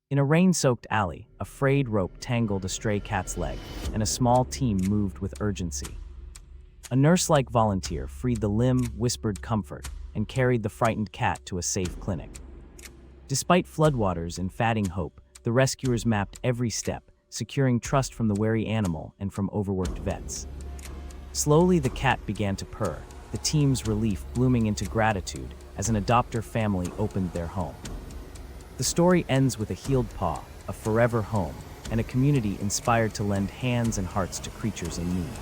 In a rain-soaked alley, a frayed rope tangled a stray cat's leg, and a small team moved with urgency. A nurse-like volunteer freed the limb, whispered comfort, and carried the frightened cat to a safe clinic. Despite floodwaters and fading hope, the rescuers mapped every step, securing trust from the wary animal and from overworked vets. Slowly, the cat began to purr, the team's relief blooming into gratitude as an adopter family opened their home. The story ends with a healed paw, a forever home, and a community inspired to lend hands and hearts to creatures in need.